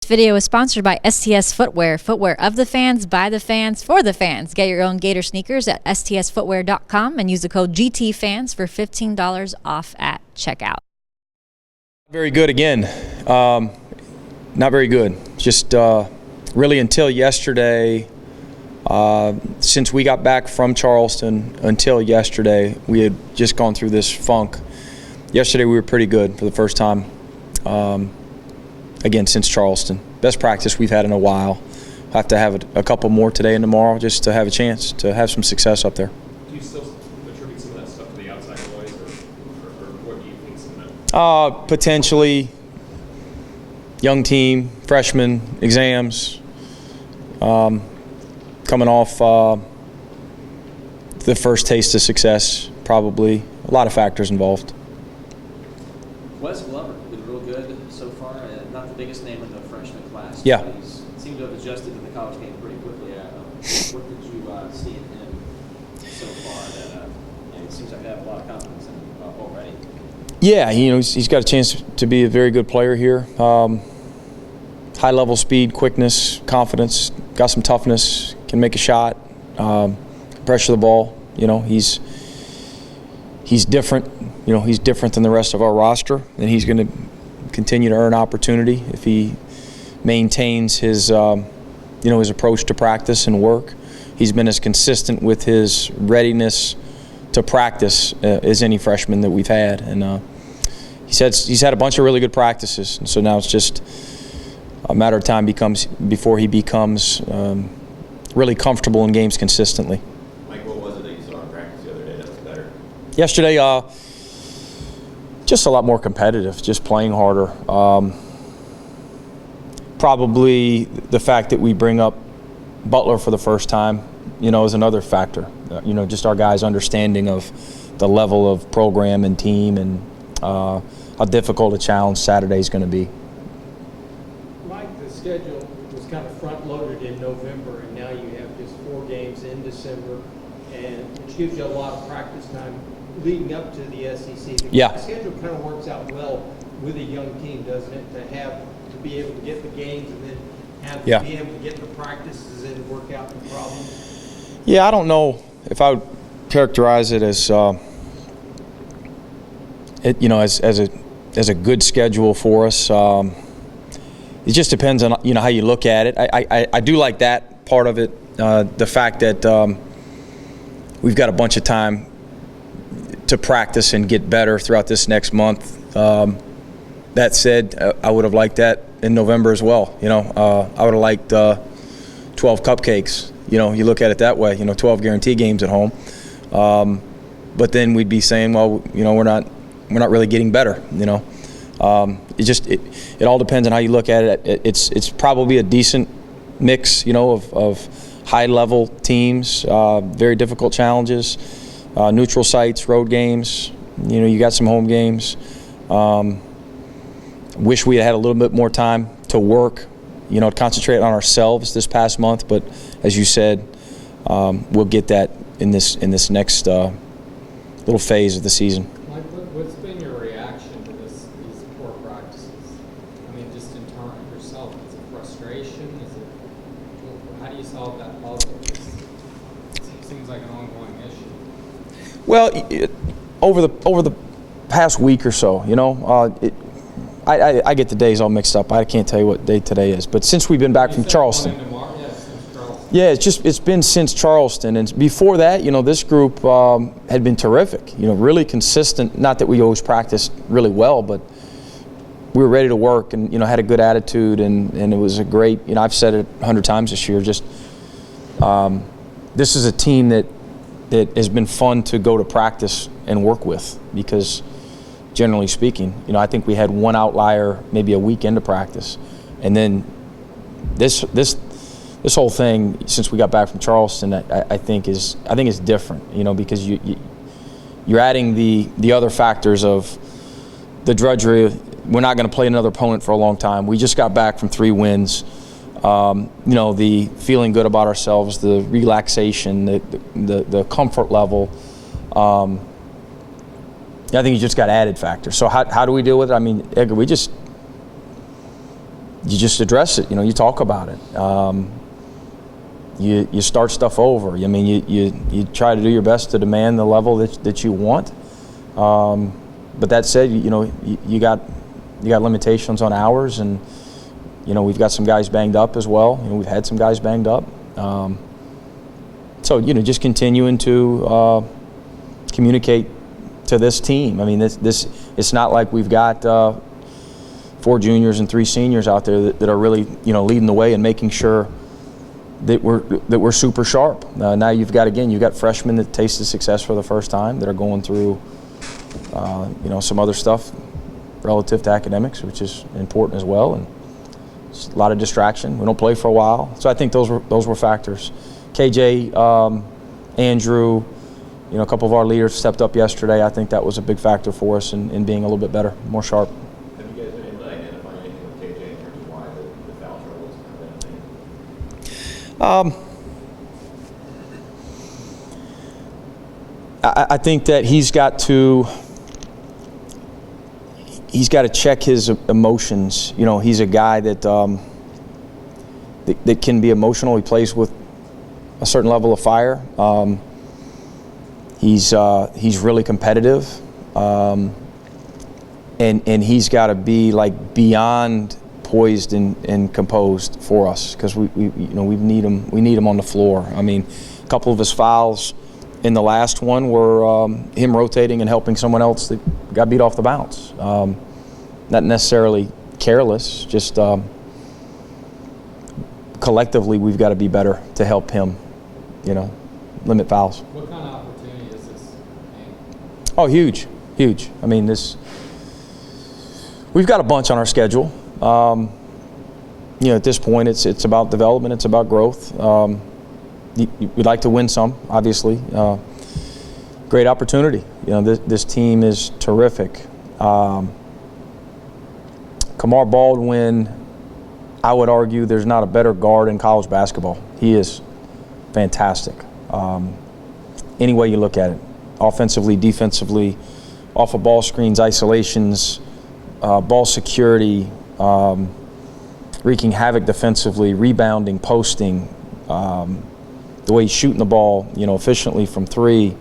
video is sponsored by STS Footwear. Footwear of the fans, by the fans, for the fans. Get your own Gator sneakers at stsfootwear.com and use the code GTFans for $15 off at checkout. Very good again. Not very good. Just really until yesterday, since we got back from Charleston until yesterday, we had just gone through this funk. Yesterday we were pretty good for the first time, again, since Charleston. Best practice we've had in a while. Have to have a couple more today and tomorrow just to have a chance to have some success up there. Do you still attribute some of that stuff to the outside noise, or what do you think some of that? Potentially young team, freshmen, exams, coming off the first taste of success, probably. A lot of factors involved. Wes Glover been real good so far. Not the biggest name in the freshman class. Yeah. But he's seemed to have adjusted to the college game pretty quickly. What did you see in him so far that it seems like they have a lot of confidence in him already? Yeah, he's got a chance to be a very good player here. High level speed, quickness, confidence, got some toughness, can make a shot, pressure the ball. He's different. He's different than the rest of our roster, and he's going to continue to earn opportunity if he maintains his his approach to practice and work. He's been as consistent with his readiness to practice as any freshman that we've had, and he's had a bunch of really good practices, and so now it's just a matter of time before he becomes really comfortable in games consistently. Mike, what was it that you saw in practice the other day that was better? Yesterday, just a lot more competitive, just playing harder. Probably the fact that we bring up Butler for the first time, is another factor. Just our guys' understanding of the level of program and team and how difficult a challenge Saturday is going to be. Mike, the schedule was kind of front-loaded in November, and now you have just 4 games in December, which gives you a lot of practice time leading up to the SEC. The schedule kind of works out well with a young team, doesn't it? To be able to get the games and then be able to get the practices and work out the problems. Yeah, I don't know if I would characterize it as as a good schedule for us. It just depends on how you look at it. I do like that part of it, the fact that we've got a bunch of time to practice and get better throughout this next month. That said, I would have liked that in November as well. I would have liked 12 cupcakes. You look at it that way. 12 guarantee games at home. But then we'd be saying, well, we're not really getting better. It all depends on how you look at it. It's probably a decent mix, of high level teams, very difficult challenges, neutral sites, road games. You got some home games. Wish we had a little bit more time to work, to concentrate on ourselves this past month. But as you said, we'll get that in this next little phase of the season. Mike, what's been your reaction to these poor practices? I mean, just in terms of yourself, is it frustration? How do you solve that puzzle? It seems like an ongoing issue. Well, over the past week or so, I get the days all mixed up. I can't tell you what day today is. But since we've been back from Charleston. Yeah, it's been since Charleston. And before that, this group had been terrific, really consistent. Not that we always practiced really well, but we were ready to work and, had a good attitude. And it was a great, I've said it 100 times this year, just this is a team that has been fun to go to practice and work with because, generally speaking, I think we had one outlier maybe a week into practice. And then this whole thing, since we got back from Charleston, I think is different, because you're adding the other factors of the drudgery. We're not going to play another opponent for a long time. We just got back from 3 wins. The feeling good about ourselves, the relaxation, the comfort level. I think you just got added factors. So how do we deal with it? I mean, Edgar, we just you just address it. You talk about it. You start stuff over. I mean, you try to do your best to demand the level that you want. But that said, you got limitations on hours, and we've got some guys banged up as well. We've had some guys banged up. So just continuing to communicate to this team. I mean, this it's not like we've got 4 juniors and 3 seniors out there that are really leading the way and making sure that we're super sharp. Now you've got freshmen that tasted success for the first time that are going through some other stuff relative to academics, which is important as well, and it's a lot of distraction. We don't play for a while, so I think those were factors. KJ, Andrew, a couple of our leaders stepped up yesterday. I think that was a big factor for us in being a little bit better, more sharp. Have you guys been able to identify anything with KJ in terms of why the foul trouble is kind of a thing? I think that he's got to check his emotions. He's a guy that can be emotional. He plays with a certain level of fire. He's really competitive, and he's got to be beyond poised and composed for us, because we need him. We need him on the floor. I mean, a couple of his fouls in the last one were him rotating and helping someone else that got beat off the bounce. Not necessarily careless, just collectively we've got to be better to help him, limit fouls. What kind of opportunity is this? Oh, huge. I mean, we've got a bunch on our schedule. At this point, it's about development, it's about growth. We'd like to win some, obviously. Great opportunity. This team is terrific. Kamar Baldwin, I would argue there's not a better guard in college basketball. He is fantastic. Any way you look at it, offensively, defensively, off of ball screens, isolations, ball security, wreaking havoc defensively, rebounding, posting, the way he's shooting the ball, efficiently from 3.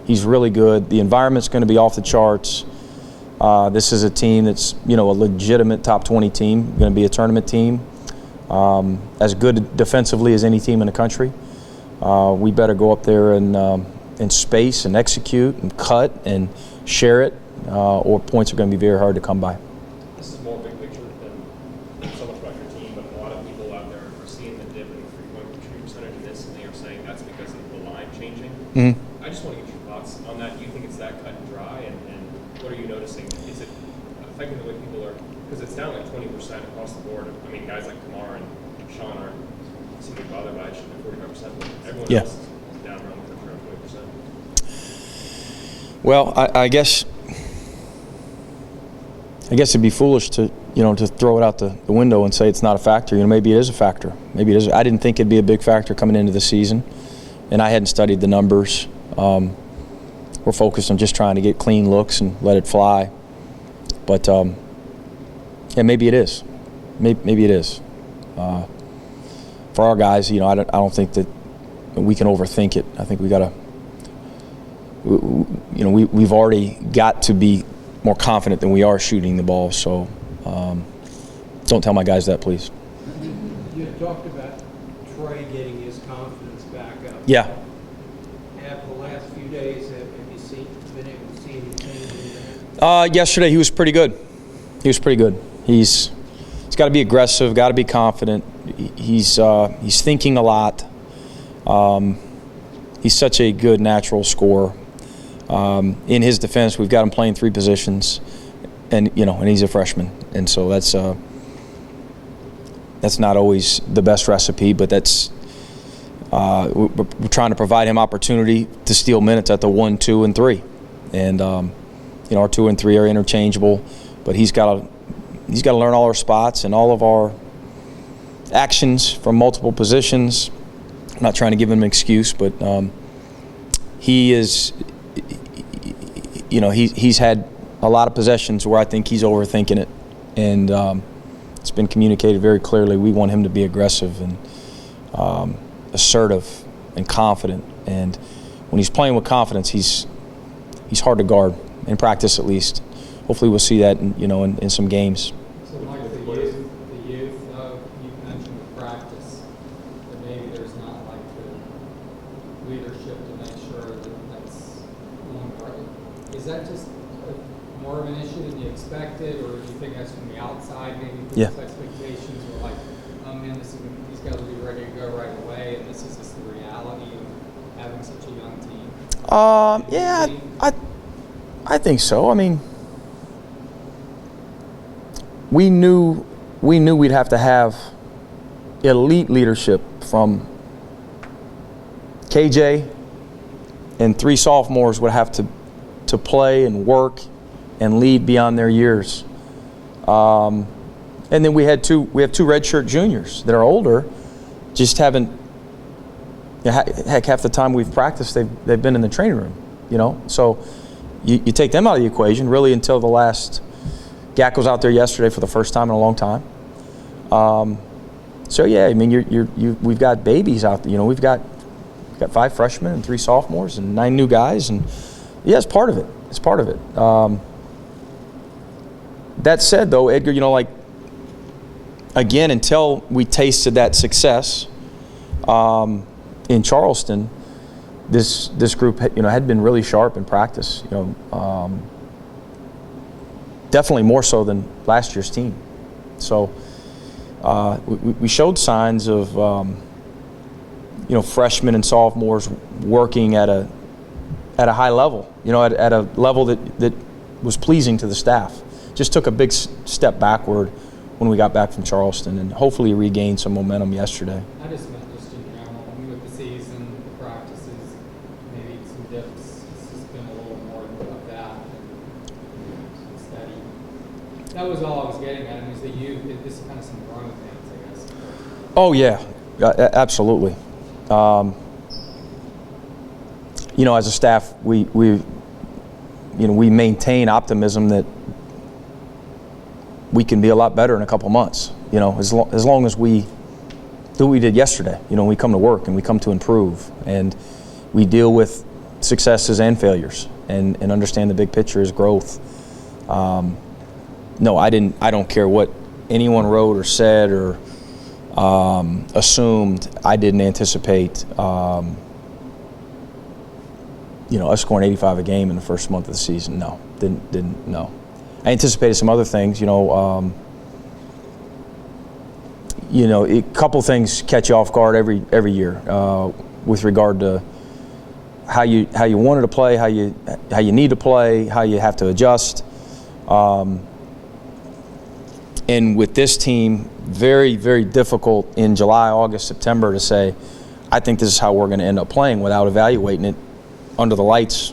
He's really good. The environment's going to be off the charts. This is a team that's, a legitimate top 20 team, going to be a tournament team, as good defensively as any team in the country. We better go up there and space and execute and cut and share it, or points are going to be very hard to come by. This is more big picture than so much about your team, but a lot of people out there are seeing the dip in the 3-point shooting percentage in this, and they are saying that's because of the line changing. Mm-hmm. I just want to get your thoughts on that. Do you think it's that cut and dry, and what are you noticing? Is it affecting the way people are? Because it's down 20% across the board. I mean, guys like Kamar and Sean aren't seeming bothered by it. Should be 45%, but everyone else is down around 20%. Well, I guess it'd be foolish to throw it out the window and say it's not a factor. Maybe it is a factor. Maybe it is. I didn't think it'd be a big factor coming into the season, and I hadn't studied the numbers. We're focused on just trying to get clean looks and let it fly. But maybe it is. Maybe it is. For our guys, I don't think that we can overthink it. I think we got to. We've already got to be more confident than we are shooting the ball. So don't tell my guys that, please. You talked about Trey getting his confidence back up. Yeah. After the last few days, have you been able to see any change in that? Yesterday he was pretty good. He's got to be aggressive, got to be confident. He's thinking a lot. He's such a good natural scorer. In his defense, we've got him playing 3 positions, and he's a freshman, and so that's not always the best recipe, but that's we're trying to provide him opportunity to steal minutes at the 1, 2, and 3, and our 2 and 3 are interchangeable, but he's got to learn all our spots and all of our actions from multiple positions. I'm not trying to give him an excuse, but he is. He's had a lot of possessions where I think he's overthinking it, and it's been communicated very clearly. We want him to be aggressive and assertive and confident. And when he's playing with confidence, he's hard to guard, in practice at least. Hopefully we'll see that in some games. So Mike, the youth, you mentioned the practice, but maybe there's not like the leadership to make sure that's longer. Is that just more of an issue than you expected, or do you think that's from the outside, maybe people's expectations were like, oh man, these guys will be ready to go right away, and this is just the reality of having such a young team? Yeah, I think so. I mean, we knew we'd have to have elite leadership from KJ, and 3 sophomores would have to play and work and lead beyond their years. And then we have 2 redshirt juniors that are older, just haven't. Heck, half the time we've practiced, they've been in the training room. So you take them out of the equation really until the last. Gat was out there yesterday for the first time in a long time. So yeah, I mean we've got babies out there. We've got 5 freshmen and 3 sophomores and 9 new guys, and yeah, it's part of it. It's part of it. That said, though, Edgar, again, until we tasted that success in Charleston, this group had been really sharp in practice. Definitely more so than last year's team. So we showed signs of freshmen and sophomores working at a high level. At a level that was pleasing to the staff. Just took a big step backward when we got back from Charleston, and hopefully regained some momentum yesterday. I just meant just in general, with the season, the practices, maybe some dips. It's just been a little more of that and steady. That was all I was getting at. Was that this is kind of some growing things, I guess. Oh yeah, absolutely. As a staff, we maintain optimism that we can be a lot better in a couple months. As long as we do what we did yesterday. We come to work and we come to improve, and we deal with successes and failures, and understand the big picture is growth. No, I don't care what anyone wrote or said or assumed. I didn't anticipate us scoring 85 a game in the first month of the season. No, didn't. No, I anticipated some other things. A couple things catch you off guard every year with regard to how you wanted to play, how you need to play, how you have to adjust. And with this team, very, very difficult in July, August, September to say, I think this is how we're going to end up playing without evaluating it under the lights,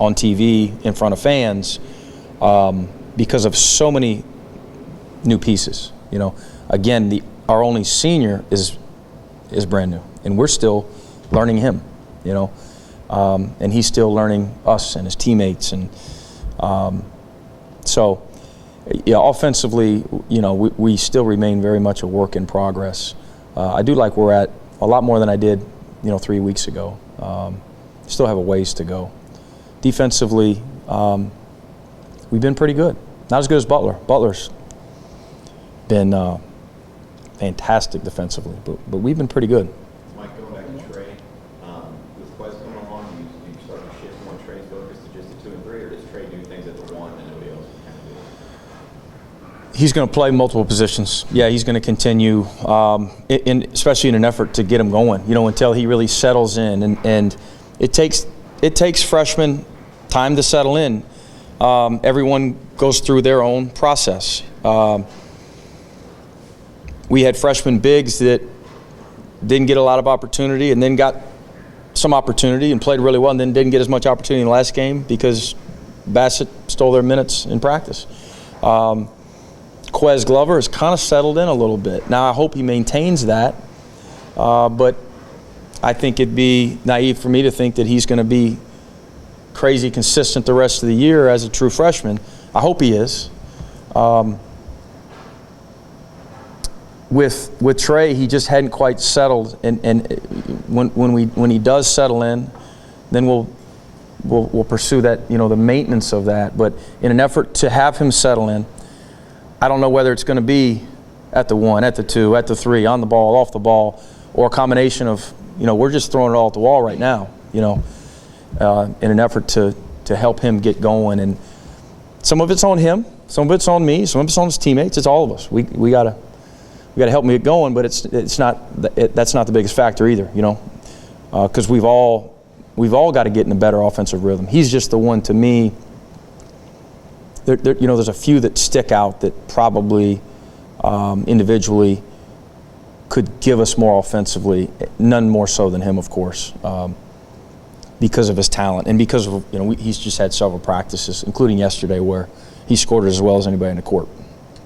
on TV, in front of fans, because of so many new pieces. Again, our only senior is brand new, and we're still learning him. And he's still learning us and his teammates, and so. Yeah, offensively, we still remain very much a work in progress. I do like we're at a lot more than I did, 3 weeks ago. Still have a ways to go. Defensively, we've been pretty good. Not as good as Butler. Butler's been fantastic defensively, but we've been pretty good. Mike, going back to Trey, with Quez coming along, do you start to shift more Trey's focus to just the 2 and 3, or does Trey do things at the 1 and nobody else can kind of do it? He's going to play multiple positions. Yeah, he's going to continue, especially in an effort to get him going. Until he really settles in, and it takes freshmen time to settle in. Everyone goes through their own process. We had freshman bigs that didn't get a lot of opportunity, and then got some opportunity and played really well, and then didn't get as much opportunity in the last game because Bassett stole their minutes in practice. Quez Glover has kind of settled in a little bit. Now I hope he maintains that, but I think it'd be naive for me to think that he's going to be crazy consistent the rest of the year as a true freshman. I hope he is. with Trey, he just hadn't quite settled, and when he does settle in, then we'll pursue that, the maintenance of that. But in an effort to have him settle in, I don't know whether it's going to be at the 1, at the 2, at the 3, on the ball, off the ball, or a combination of, we're just throwing it all at the wall right now, in an effort to help him get going. And some of it's on him, some of it's on me, some of it's on his teammates. It's all of us. We gotta help him get going, but that's not the biggest factor either, because we've all got to get in a better offensive rhythm. He's just the one, to me. There's a few that stick out that probably individually could give us more offensively. None more so than him, of course, because of his talent and because of he's just had several practices, including yesterday, where he scored as well as anybody in the court.